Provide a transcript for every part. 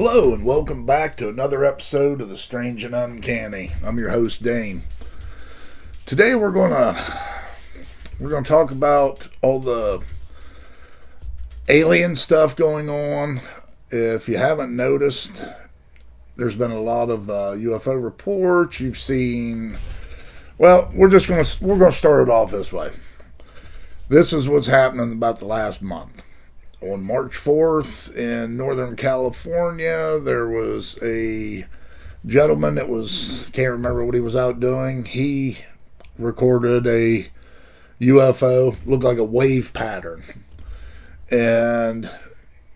Hello and welcome back to another episode of The Strange and Uncanny. I'm your host Dane. Today we're gonna talk about all the alien stuff going on. If you haven't noticed, there's been a lot of UFO reports. You've seen. Well, we're gonna start it off this way. This is what's happening about the last month. On March 4th in Northern California, there was a gentleman that can't remember what he was out doing. He recorded a UFO, looked like a wave pattern. And,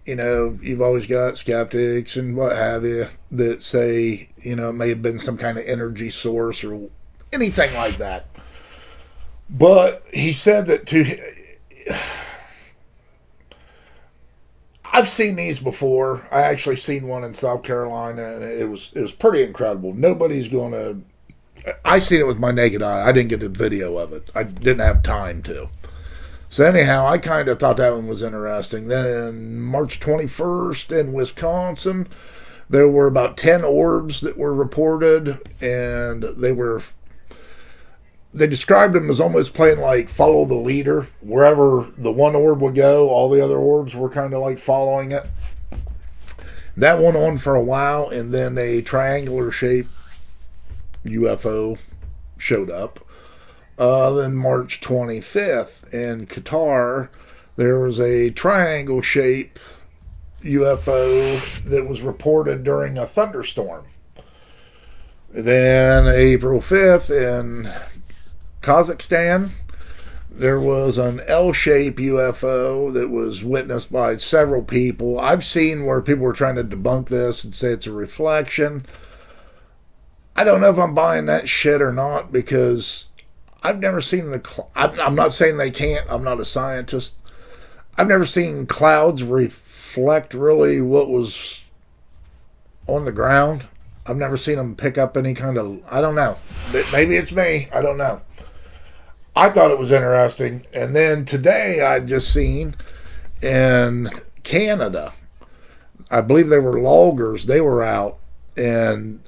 you've always got skeptics and what have you that say, it may have been some kind of energy source or anything like that. But he said that I've seen these before. I actually seen one in South Carolina, and it was pretty incredible. Nobody's going to... I seen it with my naked eye. I didn't get a video of it. I didn't have time to. So anyhow, I kind of thought that one was interesting. Then in March 21st in Wisconsin, there were about 10 orbs that were reported, and they described them as almost playing like follow the leader. Wherever the one orb would go, all the other orbs were kind of like following it. That went on for a while, and then a triangular shaped UFO showed up. Then March 25th in Qatar, there was a triangle shaped UFO that was reported during a thunderstorm. Then April 5th in Kazakhstan, there was an L-shaped UFO that was witnessed by several people. I've seen where people were trying to debunk this and say it's a reflection. I don't know if I'm buying that shit or not, because I've never seen I'm not saying they can't. I'm not a scientist. I've never seen clouds reflect really what was on the ground. I've never seen them pick up any kind of... I don't know. Maybe it's me. I don't know. I thought it was interesting. And then today I just seen in Canada, I believe they were loggers. They were out, and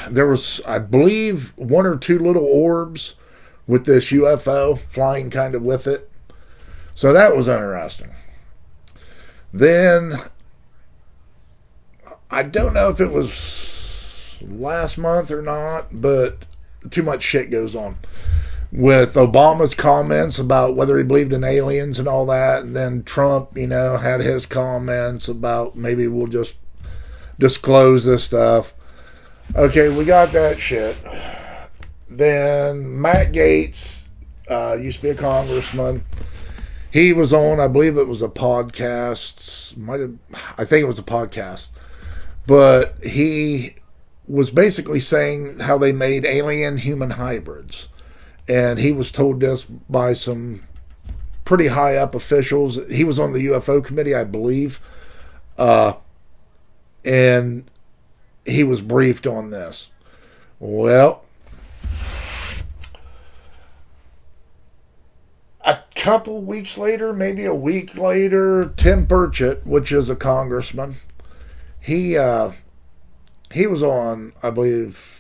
there was, I believe, one or two little orbs with this UFO flying kind of with it. So that was interesting. Then I don't know if it was last month or not, but too much shit goes on with Obama's comments about whether he believed in aliens and all that, and then Trump, had his comments about maybe we'll just disclose this stuff. Okay, we got that shit. Then Matt Gaetz, used to be a congressman. He was on, I believe it was a podcast. I think it was a podcast. But he was basically saying how they made alien-human hybrids. And he was told this by some pretty high-up officials. He was on the UFO committee, I believe. And he was briefed on this. Well, a couple weeks later, maybe a week later, Tim Burchett, which is a congressman, he was on, I believe,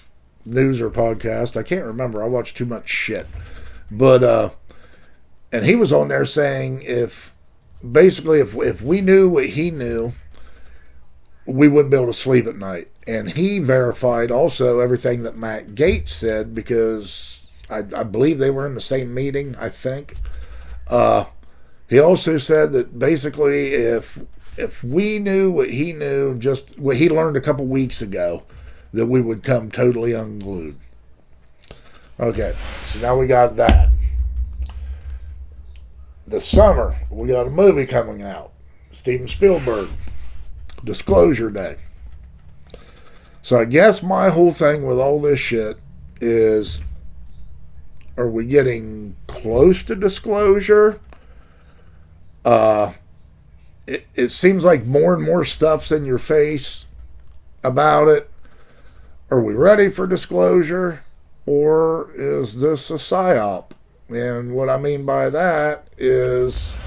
news or podcast. I can't remember. I watch too much shit. But, and he was on there saying if we knew what he knew, we wouldn't be able to sleep at night. And he verified also everything that Matt Gaetz said, because I believe they were in the same meeting, I think. He also said that basically if we knew what he knew, just what he learned a couple weeks ago, that we would come totally unglued. Okay, so now we got that. This summer, we got a movie coming out. Steven Spielberg, Disclosure Day. So I guess my whole thing with all this shit is, are we getting close to disclosure? It seems like more and more stuff's in your face about it. Are we ready for disclosure, or is this a PSYOP? And what I mean by that is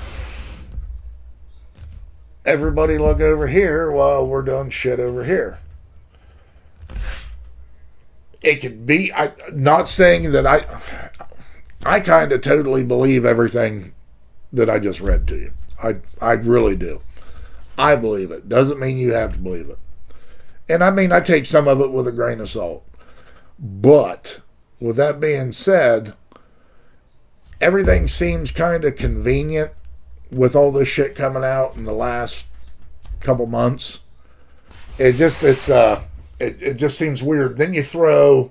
everybody look over here while we're doing shit over here. It could be, I'm not saying that I kind of totally believe everything that I just read to you. I really do. I believe it. Doesn't mean you have to believe it. And I mean, I take some of it with a grain of salt. But with that being said, everything seems kind of convenient with all this shit coming out in the last couple months. It just seems weird. Then you throw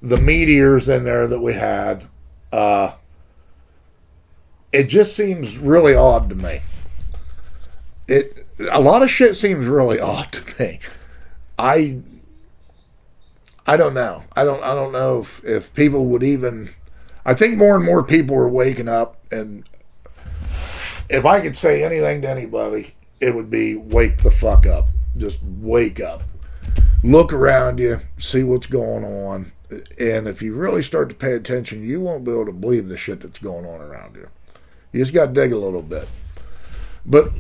the meteors in there that we had. It just seems really odd to me. A lot of shit seems really odd to me. I don't know. I don't know if people would even. I think more and more people are waking up, and if I could say anything to anybody, it would be wake the fuck up. Just wake up. Look around you, see what's going on, and if you really start to pay attention, you won't be able to believe the shit that's going on around you. You just got to dig a little bit. But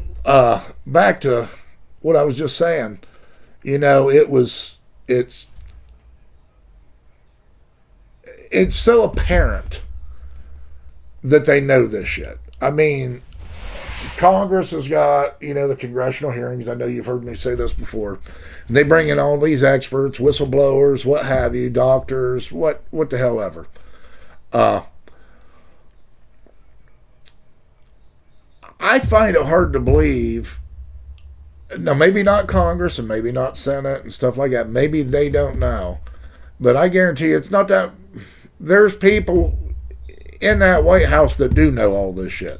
back to what I was just saying. You know, it's so apparent that they know this shit. I mean, Congress has got, the congressional hearings. I know you've heard me say this before. And they bring in all these experts, whistleblowers, what have you, doctors, what the hell ever. I find it hard to believe. Now, maybe not Congress and maybe not Senate and stuff like that. Maybe they don't know. But I guarantee you, it's not that. There's people in that White House that do know all this shit.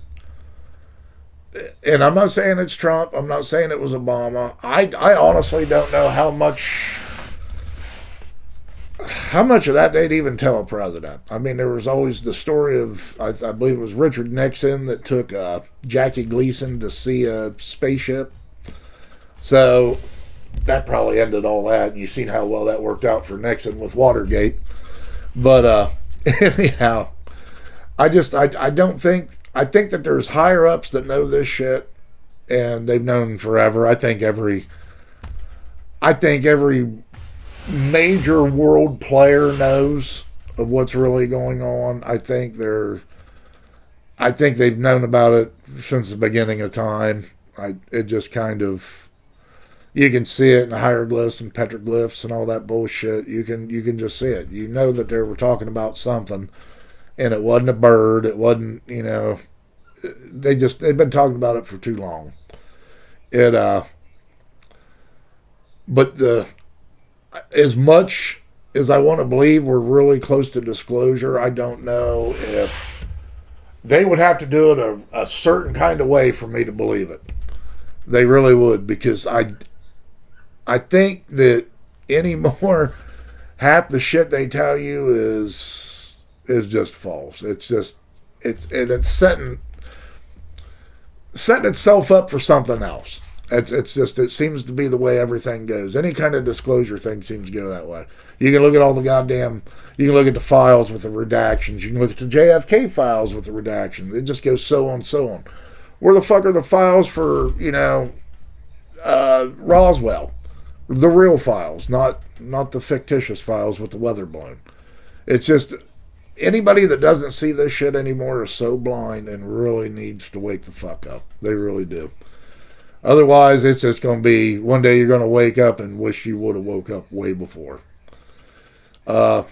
And I'm not saying it's Trump. I'm not saying it was Obama. I honestly don't know how much of that they'd even tell a president. I mean, there was always the story of, I believe it was Richard Nixon that took Jackie Gleason to see a spaceship. So that probably ended all that. You've seen how well that worked out for Nixon with Watergate. But anyhow, I don't think, I think that there's higher ups that know this shit, and they've known forever. I think every major world player knows of what's really going on. I think they've known about it since the beginning of time. It just kind of, you can see it in hieroglyphs and petroglyphs and all that bullshit. You can just see it. You know that they were talking about something, and it wasn't a bird. It wasn't, they've been talking about it for too long. But as much as I want to believe we're really close to disclosure, I don't know if they would have to do it a certain kind of way for me to believe it. They really would, because I think that anymore, half the shit they tell you is just false. It's setting itself up for something else. It seems to be the way everything goes. Any kind of disclosure thing seems to go that way. You can look at all the you can look at the files with the redactions. You can look at the JFK files with the redactions. It just goes so on, so on. Where the fuck are the files for, Roswell? The real files, not the fictitious files with the weather balloon. It's just, anybody that doesn't see this shit anymore is so blind and really needs to wake the fuck up. They really do. Otherwise, it's just going to be, one day you're going to wake up and wish you would have woke up way before. Got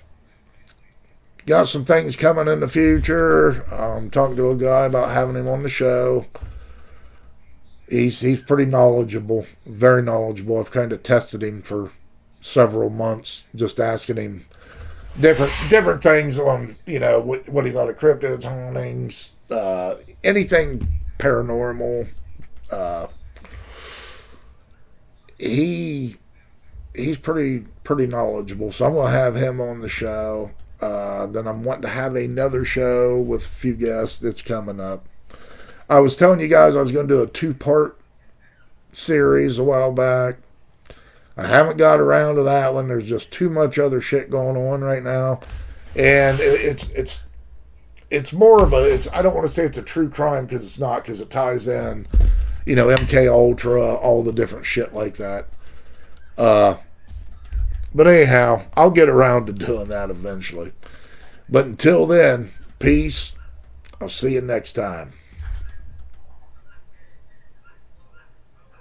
some things coming in the future. I'm talking to a guy about having him on the show. He's pretty knowledgeable, very knowledgeable. I've kind of tested him for several months, just asking him different things on, what he thought of cryptids, hauntings, anything paranormal. He's pretty knowledgeable, so I'm gonna have him on the show. Then I'm wanting to have another show with a few guests that's coming up. I was telling you guys I was going to do a 2-part series a while back. I haven't got around to that one. There's just too much other shit going on right now, and it's more of I don't want to say it's a true crime, because it's not, because it ties in MK Ultra, all the different shit like that. But anyhow, I'll get around to doing that eventually. But until then, peace. I'll see you next time.